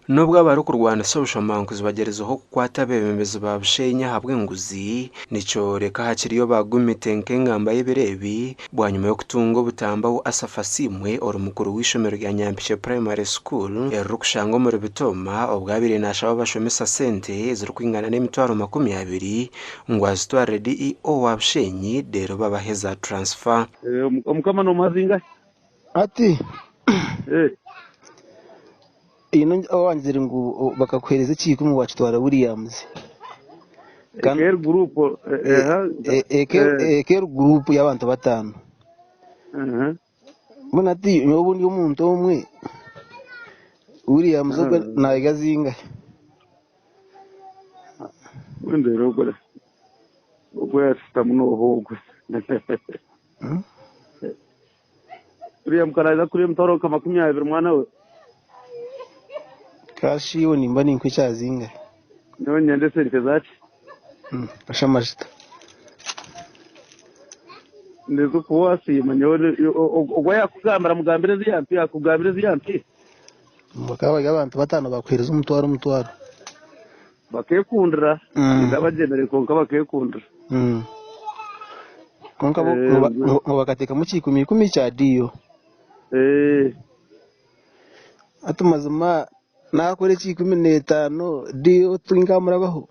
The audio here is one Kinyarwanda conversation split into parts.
nubwo abari kurwana sobushamankuzi bagerezaho kukwata bemeza babushenya habwe nguzi nico reka hakiriyo bagumite nkengamba y'ebirebi bwa nyuma yo kutunga butambaho asafasimwe orumukuru w'ishomero rya Nyampishe Primary School erukushanga mu bitoma obwabire nashaba bashomesa sente ziri kwingana n'emitwaro 20 ngo azitware DEO wabushenyi dero babaheza transfer omukama no mazinga ati ino wanzira ngo bakakwereza iki mu bacitwara Williams Eker group Eker group y'abantu batanu mbona ati n'ubundi umuntu umwe Williams na gazinga ndero gora ubwo tamuno hogo William karaza kuri mtoro kama 20 mwana we kashi yo nimba ni nkwicazinga none nyande serike zati ashamashita ndezo kuwasi manyone ogwa yakugambira mugambire ziyampi yakugambire ziyampi bakaba abantu batanu bakwereza umutwaro bakekundira ndabagenere konka bakekundira konka bo bakateka mu kikumi cya diyo atumazuma nakore 15 diyo twingamurabaho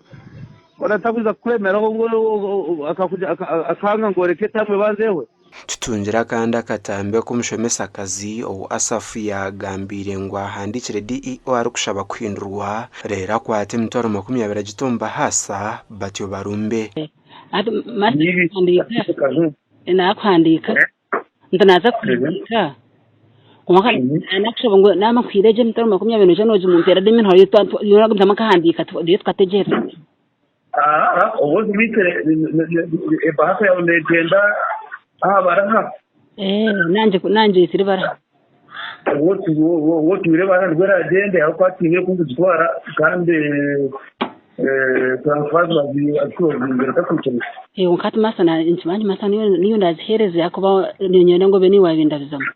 baratakuza kwemera ngo akakuja akanga ngo reke tamwe bazewe tutungira kandi akatambe ko mushomesa akazi o asafu yagambire ngo ahandikire DEO ari kushaba kwindurwa rera kwate mtoro 20 gitomba hasa batyo barumbe nakwandika ndanaza kwandika umaka anakushoba ngo nama kwireje mtoro 20 cyo noje mu ntera de minho yo ndamakahandika diyo twategera ubu bitere bahasa ya ndegenda baraha nanje siri bara wotu bire bara rwera agende aho kwatinye kundutwara kandi transfer bazi akubwira kakumukene unkati masana inchimanye masana niyo ndazihereze yakoba nyonyene ngo beni wabinda bizamo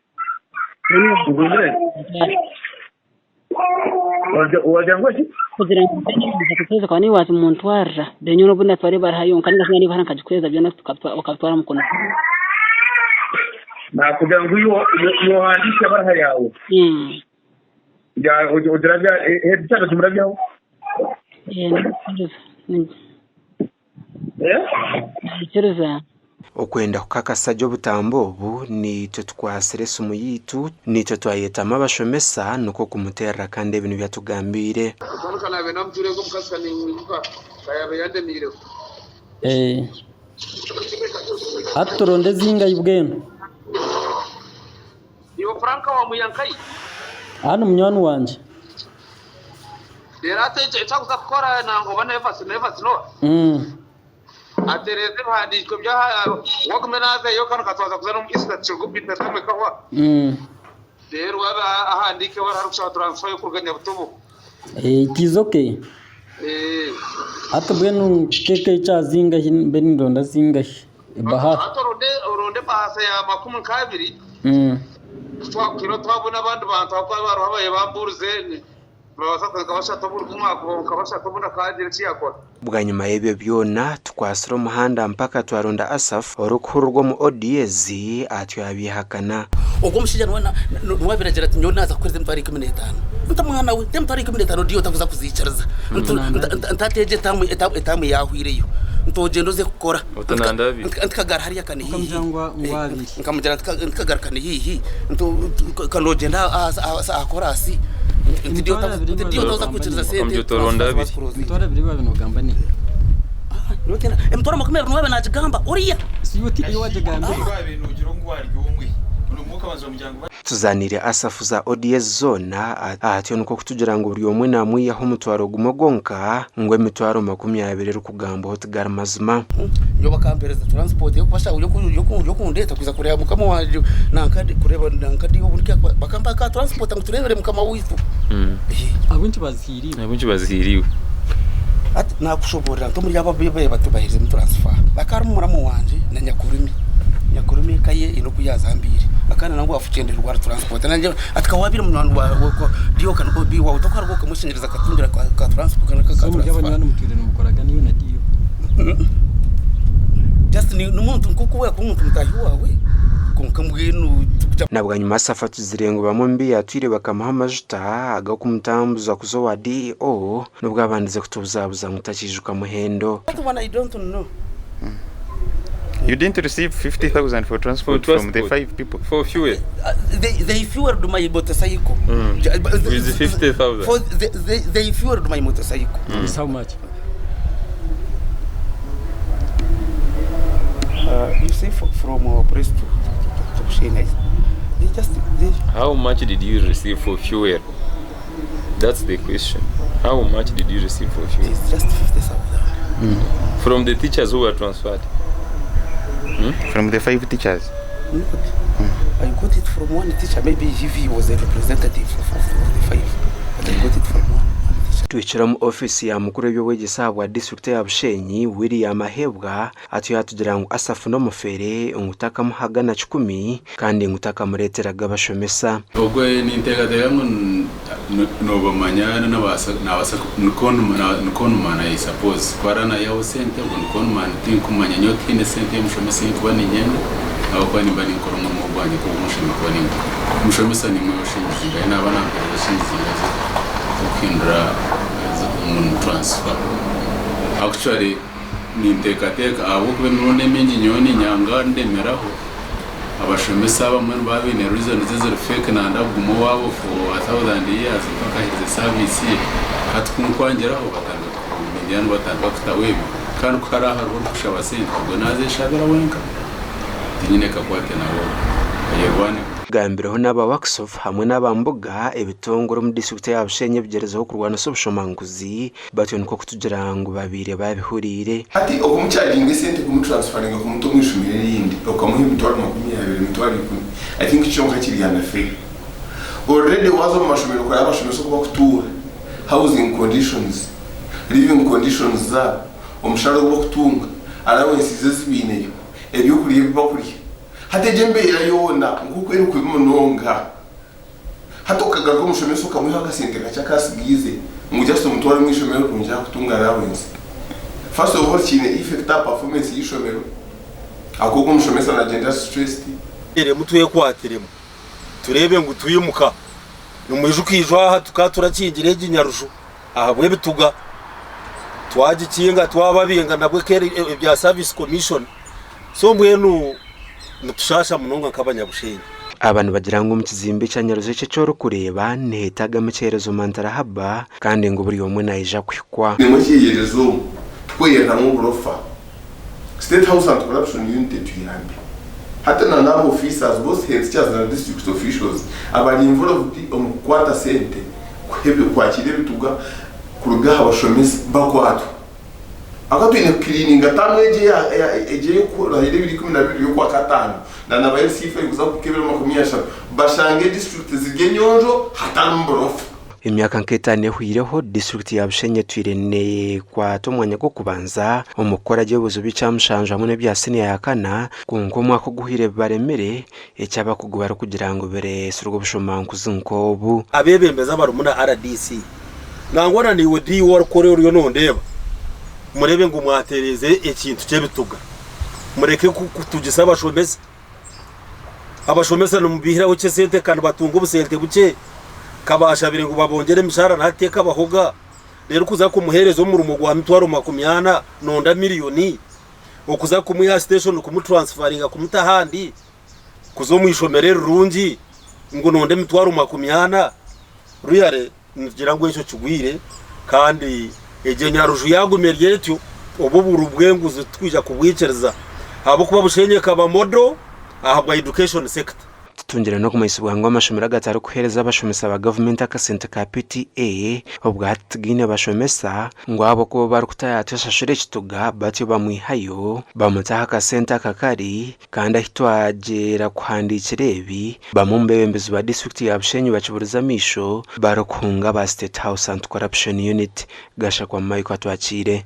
wajango ki kugira ngo ndakuteza kwa ni wazi umuntu warra denyo nobunda twari barahayo kandi ngashani bana kajikweza byo nakatwara mukono na kugira ngo yo handike baraha yawe ya udirabya cyane tumurabyaho Ikiruza okwenda kukakasajja obutambo obu nitwe twasiresa omuyitu nitwe twayetama abashomesa nuko kumuterera kandi ebintu byatugambire aturonde zinga ibweno iyo Franka wa muyankai hano munywani wanje derate cyakuza gukora nango banevasi no atereze bandiko bya wakumenaze yo kano katwaza kuzana mu isita cyugubita tamwe kawa rero ahandike wararushaka transfer yo kurganya butubu it is okay atubwenu keke cyazinga benindonda zinga baha ronde bahasa ya 20 twakiro twabona abantu baruhabaye bamburuze bwa nyuma y'ibyo byona twasira umuhanda mpaka twaronda asaf urukurwa mu ODS atyo yabihakana ubwo mushijana nwabiragira ati nyonaza kweze mtwari 15 mtamwana we mtwari 15 diyo tavuza kuzicaraza ntateje tamu yahwireyo ntogendo ze gukora ntkagara hariya kane nkamujana ntkagara kane hihi kanogenda akorasi ndiyo tavuza kuciriza sente mtwara biri babinogamba ni rotena mtwara makumero nwabe najigamba uriya siyuti iyo wajigamba ibintu ugira ngo wari umwe umuka bazo mujyango tuzanire asafu za ODS zona atyo nuko kutugira ngo buri omwe namwe yaho mutwaro gumogonka ngo emitwaro 20 rukugamba hotgara mazima yo bakampereza transport yo kwasha yo kundeta kuza kureba mukama waje nankadi kureba nankadi yo burya bakamba ka transport ngo turebere mukama wifu abunci bazihiriwe ati nakushobora to muri yababe batubahirize mu transfer bakarumura mu wanje na nyakurumi kaye ino kuyazambire akana nangu afuchende rwa transport nanje atkawabira umuntu wa dio kan ko biwa utokara ko kamushingiriza katundira ka transport kan ka y'abanyana mutire n'umukoraga niyo na dio just ni umuntu kuko ko umuntu mutahiwa we kumukambwinu nabwo nyuma safa tuzirengo bamombi yatwire bakamuha amajuta agakumutambuza kuzo wa DO nubwo abandize kutubuzabuza mutakijuka muhendo. I don't know. You didn't receive 50,000 for transport from the 5 people? For fuel? They fueled my motorcycle. With 50,000? They fueled my motorcycle. Is how much? You see, from our press to Shena, How much did you receive for fuel? That's the question. How much did you receive for fuel? It's just 50,000. From the teachers who were transferred? From the 5 teachers? I got it from one teacher. Maybe he was a representative of the 5. But I got it from one teacher. Twicara mu office ya mukuru w'igisabo wa district ya Bushenyi William Mahebwa atuye atugira ngo asafu no mufere ngutaka muhagana 10 kandi ngutaka mureteraga abashomesa ubwo n'integatega no bamanyana n'abasa nukono mana I suppose kwarana yawo sente ubwo nukono mana tinkumanya nyote ine sente mushomesa kuba ninyene abakwa nimba nikoro mu mubanye ko mushima kuba ningo mushomesa ni mwe ushingiye n'abana bashingiye ukindra transfer. Actually, nintekateka abo kube none menye nyoni nyanga ndemeraho abashomesa bamwe babine reason zeze fake na ndagumo wabo for 1000 years paka hize service hatkumkwangeraho batanga miliyoni batanga kutawebi kandi ukaraha ro kushaba sente ubwo naze shabira wenka tinyine kakwate nabo yebwane gambireho n'aba workshop hamwe n'abambuga ebitongoro mu district ya Bushenyi bigerezaho kurwana sobushomanguzi batyo niko kutugira ngo babire babihurire ati okumucharging sente kumutransferinga ku muntu mwishumire yindi okamuha imitwaro 20 imitwaro 10 I think cyo ngakiri yana fail already wazo mu mashumiro kwa abashumiro kuba kutura housing conditions living conditions za umusharo wo kutunga allowances zibine ebyo kuriye bakuriye hateje yayona nguko eri kubimunonga hatokaga ko mushomesa ukamwiha agasente gacha kasigize mujasto mutwara mwishomero kunja kutunga allowance first of all chine effect performance yishomero akoko mushomesa na agenda stressed ere mutuye kwateremo turebe ngo tuyimuka numuje ukijwa tukaturakingira eginyarushu ahabwe bituga twagikinga twababinga nabwe kere bya service commission so mbwenu mutushasha munonga kabanyabushenyi abantu bagira ngo mu kizimbe cya Nyaruzo cyo kureba nehetaga mu cyerezo mantara haba kandi ngo buri umwe naija kwikwa ni mu cyerezo twera mu burofa State House and Corruption Unit tuyambe hata na nabo officers both heads chairs na district officials abari involved mu kwata sente kwebe kwakire bituga kuruga abashomesi bakwatu akatu ine cleaning atamweje eje ko rahire biri 12 yo kwa katano na nabaye sifa yuza kukebera makumyasha bashange district zigenyonjo hatamborofu imyaka nketane huireho district ya Bushenyi twirene kwa tomwanya ko kubanza umukora agiye bicamushanje hamwe bya senior yakana kunko mwako guhire baremere ecyaba kugubara kugira ngo bere surwo bushomankuzi nkobu abebembeza barumuna RDC nangwana niwe di war kore uriyo nondeba murebe ngo mwatereze ikintu cyebituga mureke kutugisaba abashomesa no mubihira uke sente kandi batunga ubusente buke kabasha bire ngo babongere mishara nateka bahoga rero kuza kumuherezo mu rumo gwa mitwaro 20 nonda miliyoni okuza kumuya station kumutransferinga kumutahandi kuzo mwishomere rungi ngo nonde mitwaro 20 ruyare ngira ngo icyo kigwire kandi egenyaruju yagumerye cyo obuburu bwenguze twija kubwicereza abo kuba Bushenyi kaba model ahabwa education sector tutungire no kumayisubwa ngo amashomera gatari kuhereza abashomesa ba government akasente ka PTA obwa hatgine abashomesa ngo abo ko bari kutayatesha shure kituga batyo bamwihayo bamutaha akasente akakari kandi ahitwagera kuhandikirebi bamumbebembezo ba district ya Bushenyi baciburiza misho barokunga ba State House and Corruption Unit gasha kwa Mike atwakire